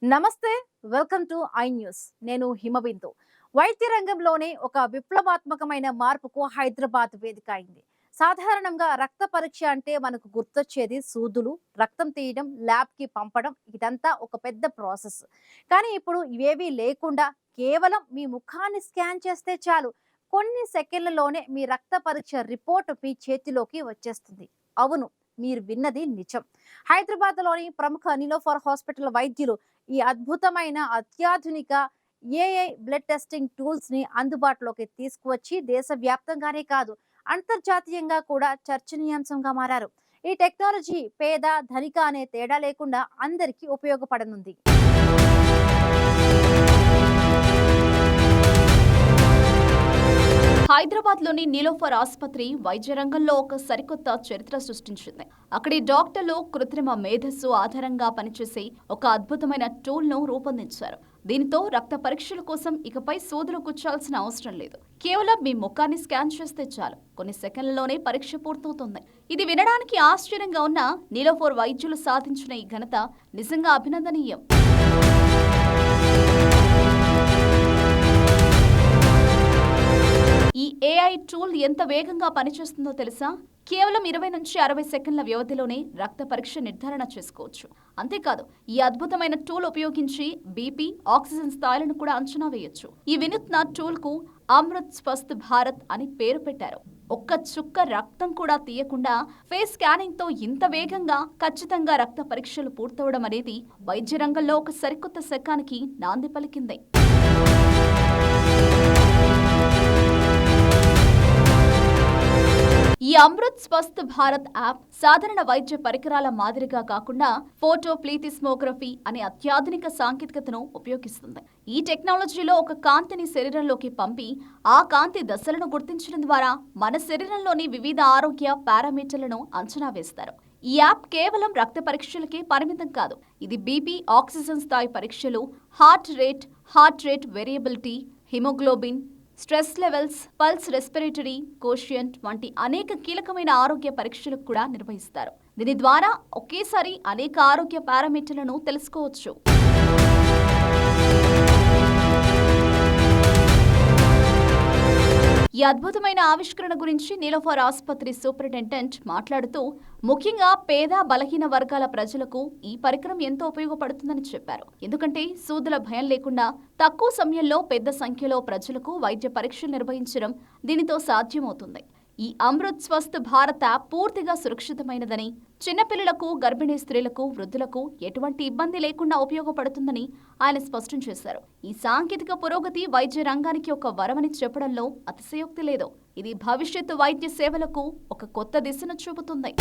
నమస్తే. Welcome to I news. నేను హిమబిందు. వైద్య రంగంలోనే ఒక విప్లవాత్మకమైన మార్పుకు హైదరాబాద్ వేదిక అయింది. సాధారణంగా రక్త పరీక్ష అంటే మనకు గుర్తొచ్చేది సూదులు, రక్తం తీయడం, ల్యాబ్కి పంపడం, ఇదంతా ఒక పెద్ద ప్రాసెస్. కానీ ఇప్పుడు ఇవేవీ లేకుండా కేవలం మీ ముఖాన్ని స్కాన్ చేస్తే చాలు, కొన్ని సెకండ్లలోనే మీ రక్త పరీక్ష రిపోర్ట్ మీ చేతిలోకి వచ్చేస్తుంది. అవును, మీరు విన్నది నిజం. హైదరాబాద్లోని ప్రముఖ నిలోఫర్ హాస్పిటల్ వైద్యులు ఈ అద్భుతమైన అత్యాధునిక ఏఐ బ్లడ్ టెస్టింగ్ టూల్స్ ని అందుబాటులోకి తీసుకువచ్చి దేశవ్యాప్తంగానే కాదు, అంతర్జాతీయంగా కూడా చర్చనీయాంశంగా మారారు. ఈ టెక్నాలజీ పేద ధనిక అనే తేడా లేకుండా అందరికీ ఉపయోగపడనుంది. హైదరాబాద్ లోని నీలోఫర్ ఆసుపత్రి వైద్య రంగంలో ఒక సరికొత్త చరిత్ర సృష్టించింది. అక్కడి డాక్టర్లు కృత్రిమ మేధస్సు ఆధారంగా పనిచేసే ఒక అద్భుతమైన టూల్ ను రూపొందించారు. దీనితో రక్త పరీక్షల కోసం ఇకపై సూదులు కుచ్చాల్సిన అవసరం లేదు. కేవలం మీ ముఖాన్ని స్కాన్ చేస్తే చాలు, కొన్ని సెకండ్లలోనే పరీక్ష పూర్తవుతుంది. ఇది వినడానికి ఆశ్చర్యంగా ఉన్న నీలోఫర్ వైద్యులు సాధించిన ఈ ఘనత నిజంగా అభినందనీయం. ఈ ఏఐ టూల్ ఎంత వేగంగా పనిచేస్తుందో తెలుసా? కేవలం 20 నుంచి 60 సెకండ్ల వ్యవధిలోనే రక్త పరీక్ష నిర్ధారణ చేసుకోవచ్చు. అంతేకాదు, ఈ అద్భుతమైన టూల్ ఉపయోగించి బీపీ, ఆక్సిజన్ స్థాయిలను కూడా అంచనా వేయొచ్చు. ఈ వినూత్న టూల్ కు అమృత్ స్వస్థ్ భారత్ అని పేరు పెట్టారు. ఒక్క చుక్క రక్తం కూడా తీయకుండా ఫేస్ స్కానింగ్ తో ఇంత వేగంగా ఖచ్చితంగా రక్త పరీక్షలు పూర్తవడం అనేది వైద్య రంగంలో ఒక సరికొత్త శకానికి నాంది పలికింది. ఈ అమృత్ స్వస్థ్ భారత్ యాప్ సాధారణ వైద్య పరికరాల మాదిరిగా కాకుండా ఫోటో ప్లీతిస్మోగ్రఫీ అనే అత్యాధునిక సాంకేతికతను ఉపయోగిస్తుంది. ఈ టెక్నాలజీలో ఒక కాంతిని శరీరంలోకి పంపి ఆ కాంతి దశలను గుర్తించడం ద్వారా మన శరీరంలోని వివిధ ఆరోగ్య పారామీటర్లను అంచనా వేస్తారు. ఈ యాప్ కేవలం రక్త పరీక్షలకే పరిమితం కాదు. ఇది బీపీ, ఆక్సిజన్ స్థాయి పరీక్షలు, heart rate variability, haemoglobin, stress levels, pulse, respiratory quotient వంటి అనేక కీలకమైన ఆరోగ్య పరీక్షలు కూడా నిర్వహిస్తారు. దీని ద్వారా ఒకేసారి అనేక ఆరోగ్య పారామీటర్లను తెలుసుకోవచ్చు. ఈ అద్భుతమైన ఆవిష్కరణ గురించి నీలోఫర్ ఆసుపత్రి సూపరింటెండెంట్ మాట్లాడుతూ, ముఖ్యంగా పేద, బలహీన వర్గాల ప్రజలకు ఈ పరికరం ఎంతో ఉపయోగపడుతుందని చెప్పారు. ఎందుకంటే సూదుల భయం లేకుండా తక్కువ సమయంలో పెద్ద సంఖ్యలో ప్రజలకు వైద్య పరీక్షలు నిర్వహించడం దీనితో సాధ్యమవుతుంది. ఈ అమృత్ స్వస్థ్ భారత్ యాప్ పూర్తిగా సురక్షితమైనదని, చిన్నపిల్లలకు, గర్భిణీ స్త్రీలకు, వృద్ధులకు ఎటువంటి ఇబ్బంది లేకుండా ఉపయోగపడుతుందని ఆయన స్పష్టం చేశారు. ఈ సాంకేతిక పురోగతి వైద్య రంగానికి ఒక వరమని చెప్పడంలో అతిశయోక్తి లేదు. ఇది భవిష్యత్తు వైద్య సేవలకు ఒక కొత్త దిశను చూపుతుంది.